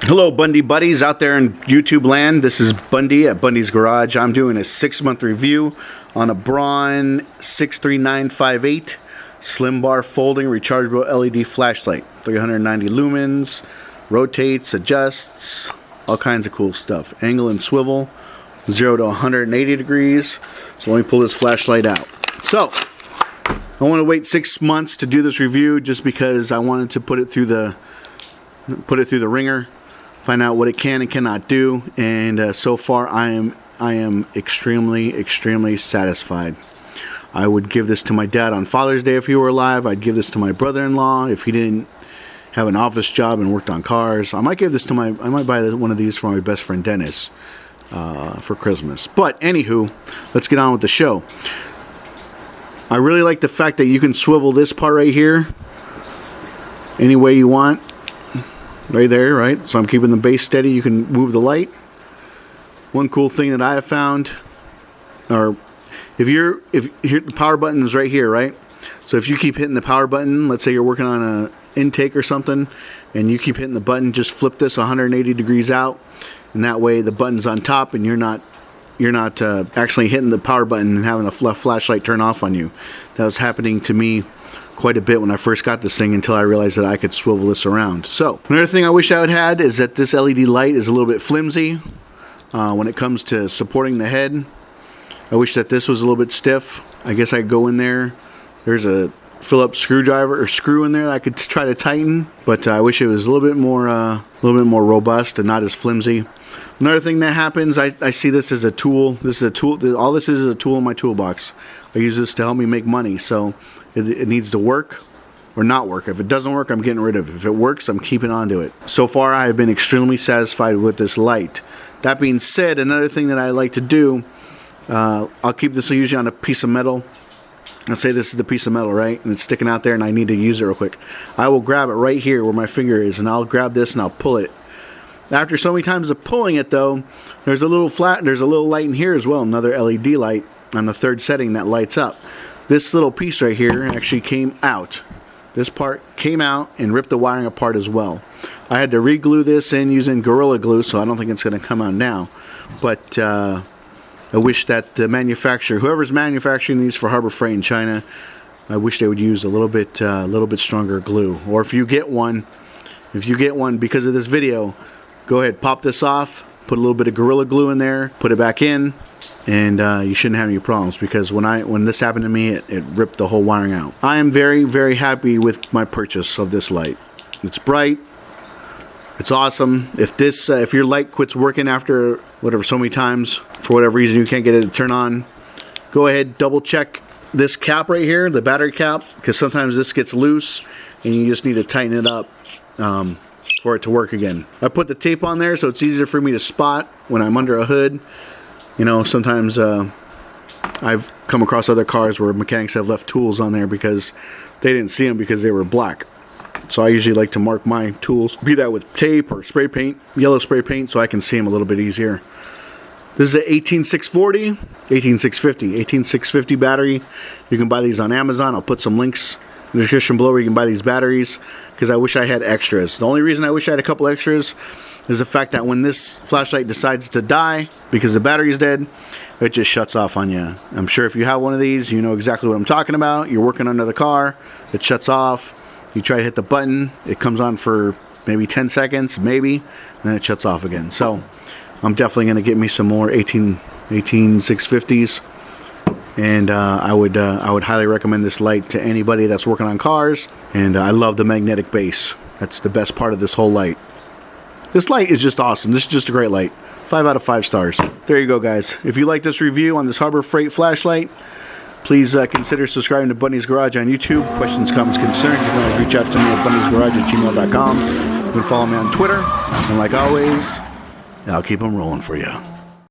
Hello, Bundy buddies out there in YouTube land. This is Bundy at BundysGarage. I'm doing a 6-month review on a Braun 63958 slim bar folding rechargeable LED flashlight. 390 lumens, rotates, adjusts, all kinds of cool stuff. Angle and swivel, 0 to 180 degrees. So let me pull this flashlight out. So I want to wait 6 months to do this review just because I wanted to put it through the ringer. Find out what it can and cannot do, and so far I am extremely satisfied. I would give this to my dad on Father's Day if he were alive. I'd give this to my brother-in-law if he didn't have an office job and worked on cars. I might buy one of these for my best friend Dennis for Christmas. But anywho, let's get on with the show. I really like the fact that you can swivel this part right here any way you want. Right there, right? So I'm keeping the base steady. You can move the light. One cool thing that I have found, or if the power button is right here, right? So if you keep hitting the power button, let's say you're working on a intake or something, and you keep hitting the button, just flip this 180 degrees out, and that way the button's on top, and you're not actually hitting the power button and having the flashlight turn off on you. That was happening to me quite a bit when I first got this thing until I realized that I could swivel this around. So another thing I wish I would had is that this LED light is a little bit flimsy when it comes to supporting the head. I wish that this was a little bit stiff. I guess I could go in there. There's a Phillips screwdriver or screw in there that I could try to tighten, but I wish it was a little bit more robust and not as flimsy. Another thing that happens, I see this as a tool. This is a tool. All this is a tool in my toolbox. I use this to help me make money. So it needs to work or not work. If it doesn't work, I'm getting rid of it. If it works, I'm keeping on to it. So far, I have been extremely satisfied with this light. That being said, another thing that I like to do, I'll keep this usually on a piece of metal. Let's say this is the piece of metal, right? And it's sticking out there and I need to use it real quick. I will grab it right here where my finger is, and I'll grab this and I'll pull it. After so many times of pulling it though, there's a little light in here as well, another LED light on the third setting that lights up. This little piece right here actually came out. This part came out and ripped the wiring apart as well. I had to re-glue this in using Gorilla Glue, so I don't think it's going to come out now. But I wish that the manufacturer, whoever's manufacturing these for Harbor Freight in China, I wish they would use a little bit stronger glue. Or if you get one because of this video, go ahead, pop this off, put a little bit of Gorilla Glue in there, put it back in, and you shouldn't have any problems, because when this happened to me, it ripped the whole wiring out. I am very happy with my purchase of this light. It's bright. It's awesome. If your light quits working after so many times, for whatever reason you can't get it to turn on, go ahead, double check this cap right here, the battery cap, because sometimes this gets loose and you just need to tighten it up for it to work again. I put the tape on there so it's easier for me to spot when I'm under a hood. You know, sometimes I've come across other cars where mechanics have left tools on there because they didn't see them because they were black. So I usually like to mark my tools, be that with tape or spray paint, yellow spray paint, so I can see them a little bit easier. This is an 18650 battery. You can buy these on Amazon. I'll put some links in the description below where you can buy these batteries, because I wish I had extras. The only reason I wish I had a couple extras is the fact that when this flashlight decides to die because the battery's dead, it just shuts off on you. I'm sure if you have one of these, you know exactly what I'm talking about. You're working under the car, it shuts off. You try to hit the button, it comes on for maybe 10 seconds, maybe, and then it shuts off again. So I'm definitely going to get me some more 18650s, and I would highly recommend this light to anybody that's working on cars. And I love the magnetic base. That's the best part of this whole light. This light is just awesome. This is just a great light. 5 out of 5 stars. There you go, guys. If you like this review on this Harbor Freight flashlight, please consider subscribing to BundysGarage on YouTube. Questions, comments, concerns, you can always reach out to me at BundysGarage@gmail.com. You can follow me on Twitter. And like always, I'll keep them rolling for you.